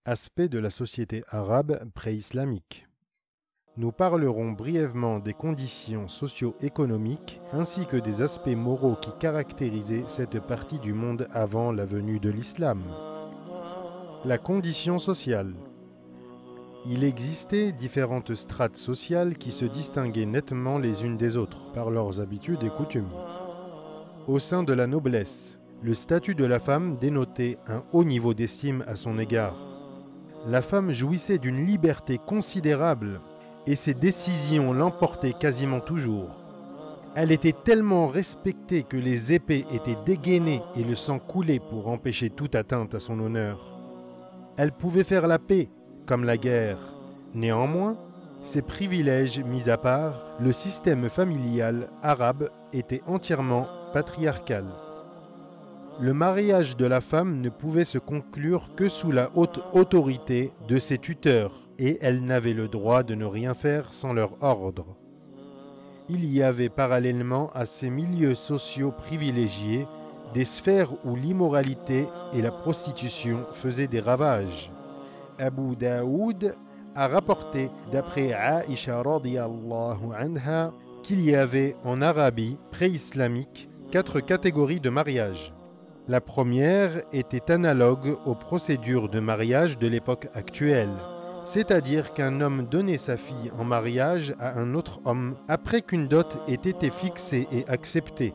Aspect de la société arabe pré-islamique. Nous parlerons brièvement des conditions socio-économiques ainsi que des aspects moraux qui caractérisaient cette partie du monde avant la venue de l'islam. La condition sociale. Il existait différentes strates sociales qui se distinguaient nettement les unes des autres par leurs habitudes et coutumes. Au sein de la noblesse, le statut de la femme dénotait un haut niveau d'estime à son égard. La femme jouissait d'une liberté considérable et ses décisions l'emportaient quasiment toujours. Elle était tellement respectée que les épées étaient dégainées et le sang coulait pour empêcher toute atteinte à son honneur. Elle pouvait faire la paix, comme la guerre. Néanmoins, ces privilèges mis à part, le système familial arabe était entièrement patriarcal. Le mariage de la femme ne pouvait se conclure que sous la haute autorité de ses tuteurs et elle n'avait le droit de ne rien faire sans leur ordre. Il y avait parallèlement à ces milieux sociaux privilégiés des sphères où l'immoralité et la prostitution faisaient des ravages. Abu Daoud a rapporté d'après Aïcha radiyallahu anha qu'il y avait en Arabie pré-islamique 4 catégories de mariage. La première était analogue aux procédures de mariage de l'époque actuelle, c'est-à-dire qu'un homme donnait sa fille en mariage à un autre homme après qu'une dot ait été fixée et acceptée.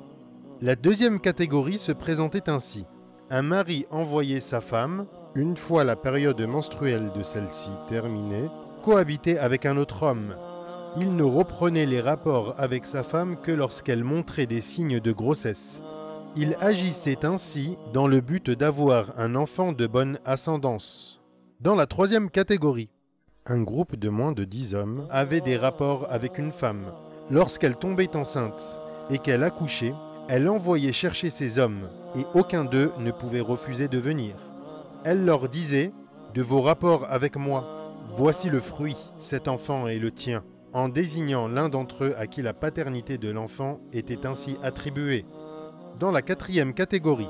La deuxième catégorie se présentait ainsi. Un mari envoyait sa femme, une fois la période menstruelle de celle-ci terminée, cohabiter avec un autre homme. Il ne reprenait les rapports avec sa femme que lorsqu'elle montrait des signes de grossesse. Il agissait ainsi dans le but d'avoir un enfant de bonne ascendance. Dans la troisième catégorie, un groupe de moins de 10 hommes avait des rapports avec une femme. Lorsqu'elle tombait enceinte et qu'elle accouchait, elle envoyait chercher ces hommes et aucun d'eux ne pouvait refuser de venir. Elle leur disait « De vos rapports avec moi, voici le fruit, cet enfant est le tien », en désignant l'un d'entre eux à qui la paternité de l'enfant était ainsi attribuée. Dans la quatrième catégorie,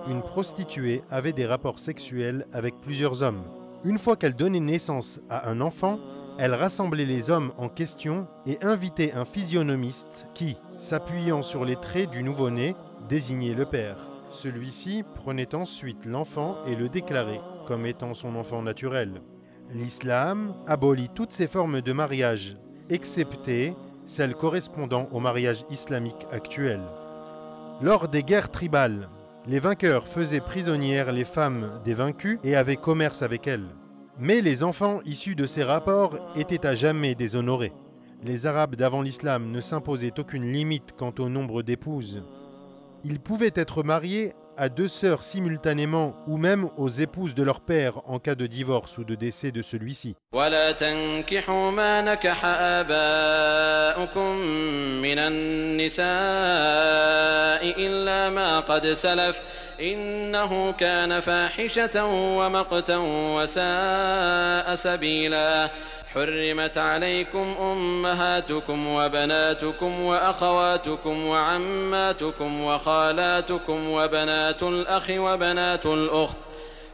une prostituée avait des rapports sexuels avec plusieurs hommes. Une fois qu'elle donnait naissance à un enfant, elle rassemblait les hommes en question et invitait un physionomiste qui, s'appuyant sur les traits du nouveau-né, désignait le père. Celui-ci prenait ensuite l'enfant et le déclarait comme étant son enfant naturel. L'islam abolit toutes ces formes de mariage, excepté celles correspondant au mariage islamique actuel. Lors des guerres tribales, les vainqueurs faisaient prisonnières les femmes des vaincus et avaient commerce avec elles. Mais les enfants issus de ces rapports étaient à jamais déshonorés. Les Arabes d'avant l'islam ne s'imposaient aucune limite quant au nombre d'épouses. Ils pouvaient être mariés à 2 sœurs simultanément ou même aux épouses de leur père en cas de divorce ou de décès de celui-ci. ولا تنكحوا ما نكح آباؤكم من النساء إلا ما قد سلف إنه كان فاحشة ومقتا وساء سبيلا حرمت عليكم أمهاتكم وبناتكم وأخواتكم وعماتكم وخالاتكم وبنات الأخ وبنات الأخت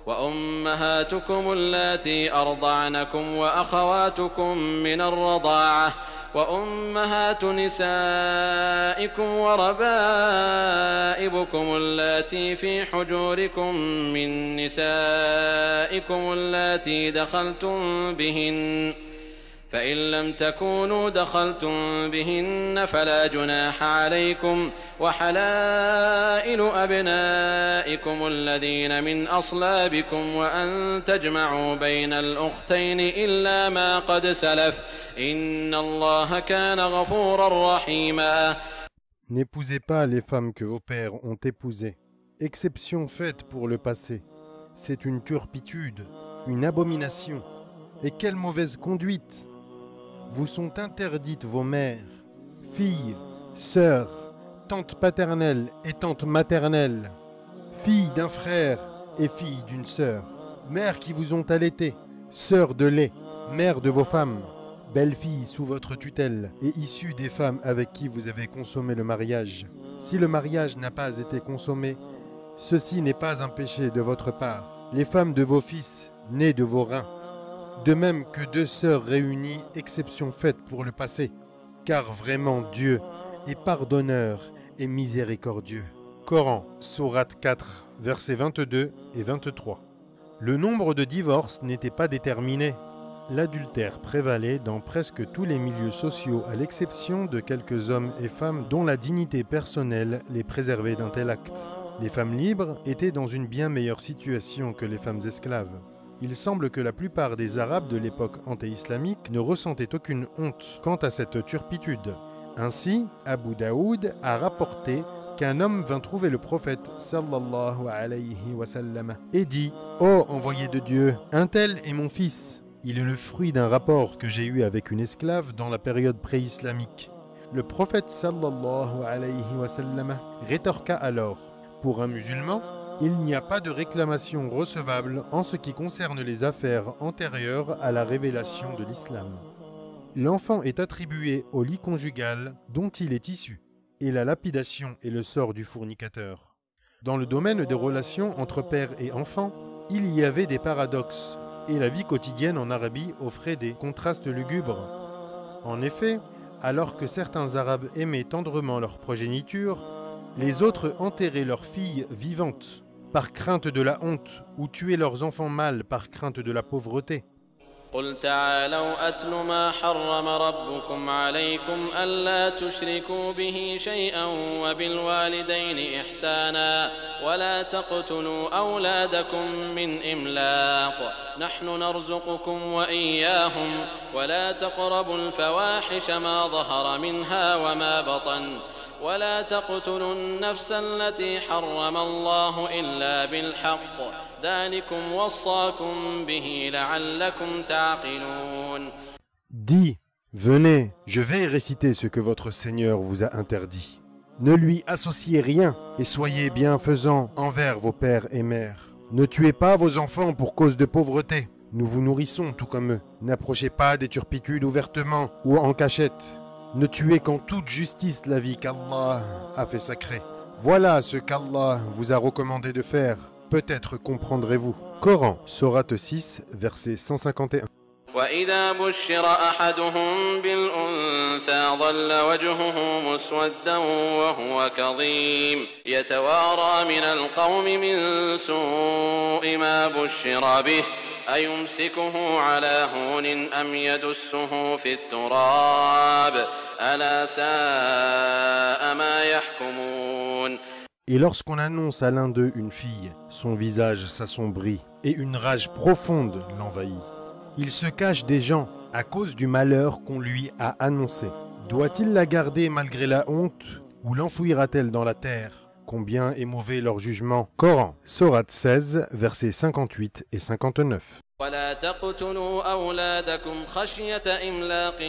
وأمهاتكم اللاتي أرضعنكم وأخواتكم من الرضاعة وأمهات نسائكم وربائبكم اللاتي في حجوركم من نسائكم اللاتي دخلتم بهن فإن لم تكونوا دخلتم بهن فلا جناح عليكم وحلائل أبنائكم الذين من أصلابكم وأن تجمعوا بين الأختين إلا ما قد سلف إن الله كان غفورا رحيما. N'épousez pas les femmes que vos pères ont épousées. Exception faite pour le passé. C'est une turpitude, une abomination. Et quelle mauvaise conduite! Vous sont interdites vos mères, filles, sœurs, tantes paternelles et tantes maternelles, filles d'un frère et filles d'une sœur, mères qui vous ont allaité, sœurs de lait, mères de vos femmes, belles-filles sous votre tutelle et issues des femmes avec qui vous avez consommé le mariage. Si le mariage n'a pas été consommé, ceci n'est pas un péché de votre part. Les femmes de vos fils née de vos reins. De même que deux sœurs réunies, exception faite pour le passé. Car vraiment Dieu est pardonneur et miséricordieux. Coran, sourate 4, versets 22 et 23. Le nombre de divorces n'était pas déterminé. L'adultère prévalait dans presque tous les milieux sociaux à l'exception de quelques hommes et femmes dont la dignité personnelle les préservait d'un tel acte. Les femmes libres étaient dans une bien meilleure situation que les femmes esclaves. Il semble que la plupart des Arabes de l'époque anté-islamique ne ressentaient aucune honte quant à cette turpitude. Ainsi, Abu Daoud a rapporté qu'un homme vint trouver le prophète sallallahu alayhi wa sallam et dit « Ô envoyé de Dieu, un tel est mon fils. Il est le fruit d'un rapport que j'ai eu avec une esclave dans la période pré-islamique. » Le prophète sallallahu alayhi wa sallam rétorqua alors « Pour un musulman, il n'y a pas de réclamation recevable en ce qui concerne les affaires antérieures à la révélation de l'islam. L'enfant est attribué au lit conjugal dont il est issu, et la lapidation est le sort du fornicateur. Dans le domaine des relations entre père et enfant, il y avait des paradoxes, et la vie quotidienne en Arabie offrait des contrastes lugubres. En effet, alors que certains Arabes aimaient tendrement leur progéniture, les autres enterraient leurs filles vivantes par crainte de la honte ou tuaient leurs enfants mâles par crainte de la pauvreté. قل تعالوا أتل ما حرم ربكم عليكم ألا تشركوا به شيئا وبالوالدين إحسانا ولا تقتلوا أولادكم من إملاق نحن نرزقكم وإياهم ولا تقربوا الفواحش ما ظهر منها وما بطن ولا تقتلوا النفس التي حرم الله إلا بالحق ذلكم وصاكم به لعلكم تعقلون. Dis, venez, je vais réciter ce que votre Seigneur vous a interdit. Ne lui associez rien et soyez bienfaisants envers vos pères et mères. Ne tuez pas vos enfants pour cause de pauvreté. Nous vous nourrissons tout comme eux. N'approchez pas des turpitudes ouvertement ou en cachette. Ne tuez qu'en toute justice la vie qu'Allah a fait sacrée. Voilà ce qu'Allah vous a recommandé de faire. Peut-être comprendrez-vous. Coran, sourate 6, verset 151. وإذا بشر أحدهم بالأنثى ظل وجهه مسودا وهو كظيم يتوارى من القوم من سوء ما بشر به أيمسكه على هون أم يدسه في التراب ألا ساء ما يحكمون. Et lorsqu'on annonce à l'un d'eux une fille, son visage s'assombrit et une rage profonde l'envahit. Il se cache des gens à cause du malheur qu'on lui a annoncé. Doit-il la garder malgré la honte ou l'enfouira-t-elle dans la terre? Combien est mauvais leur jugement. Coran, sourate 16, versets 58 et 59. ولا تقتلوا أولادكم خشية إملاق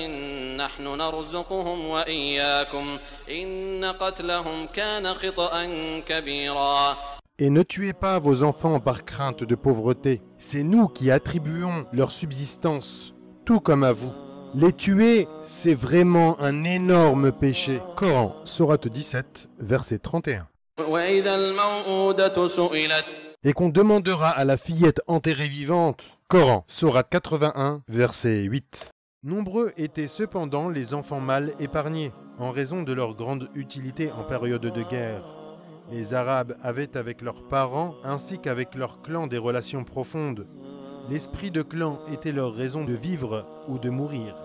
نحن نرزقهم وإياكم إن قتلهم كان خطأ كبيرا. Et ne tuez pas vos enfants par crainte de pauvreté. C'est nous qui attribuons leur subsistance, tout comme à vous. Les tuer, c'est vraiment un énorme péché. Coran, sourate 17, verset 31. وإذا الموءودة سئلت. Et qu'on demandera à la fillette enterrée vivante. Coran, sourate 81, verset 8. Nombreux étaient cependant les enfants mâles épargnés, en raison de leur grande utilité en période de guerre. Les Arabes avaient avec leurs parents ainsi qu'avec leurs clans des relations profondes. L'esprit de clan était leur raison de vivre ou de mourir.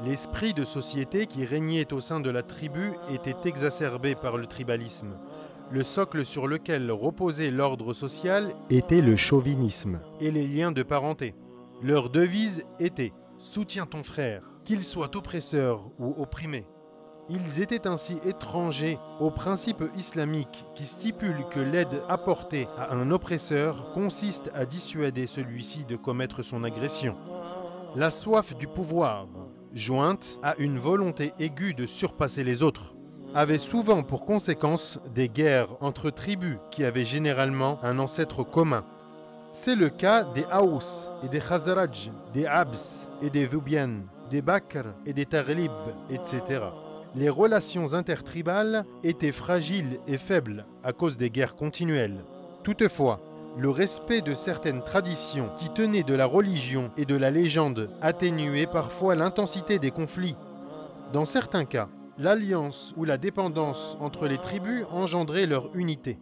L'esprit de société qui régnait au sein de la tribu était exacerbé par le tribalisme. Le socle sur lequel reposait l'ordre social était le chauvinisme et les liens de parenté. Leur devise était « Soutiens ton frère, qu'il soit oppresseur ou opprimé ». Ils étaient ainsi étrangers au principe islamique qui stipule que l'aide apportée à un oppresseur consiste à dissuader celui-ci de commettre son agression. La soif du pouvoir, jointe à une volonté aiguë de surpasser les autres, avait souvent pour conséquence des guerres entre tribus qui avaient généralement un ancêtre commun. C'est le cas des Aous et des Khazraj, des Abs et des Dhubian, des Bakr et des Taghlib, etc. Les relations intertribales étaient fragiles et faibles à cause des guerres continuelles. Toutefois, le respect de certaines traditions qui tenaient de la religion et de la légende atténuait parfois l'intensité des conflits. Dans certains cas, l'alliance ou la dépendance entre les tribus engendrait leur unité.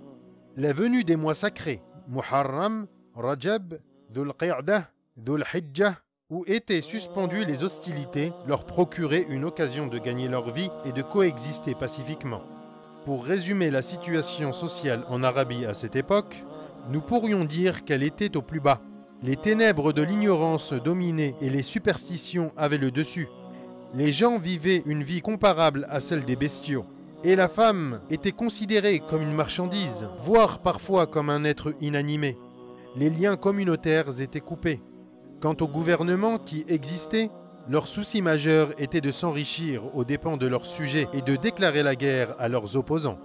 La venue des mois sacrés, Muharram, Rajab, Dhul Qa'dah, Dhul Hijjah, où étaient suspendues les hostilités, leur procurait une occasion de gagner leur vie et de coexister pacifiquement. Pour résumer la situation sociale en Arabie à cette époque, nous pourrions dire qu'elle était au plus bas. Les ténèbres de l'ignorance dominaient et les superstitions avaient le dessus. Les gens vivaient une vie comparable à celle des bestiaux. Et la femme était considérée comme une marchandise, voire parfois comme un être inanimé. Les liens communautaires étaient coupés. Quant au gouvernement qui existait, leur souci majeur était de s'enrichir aux dépens de leurs sujets et de déclarer la guerre à leurs opposants.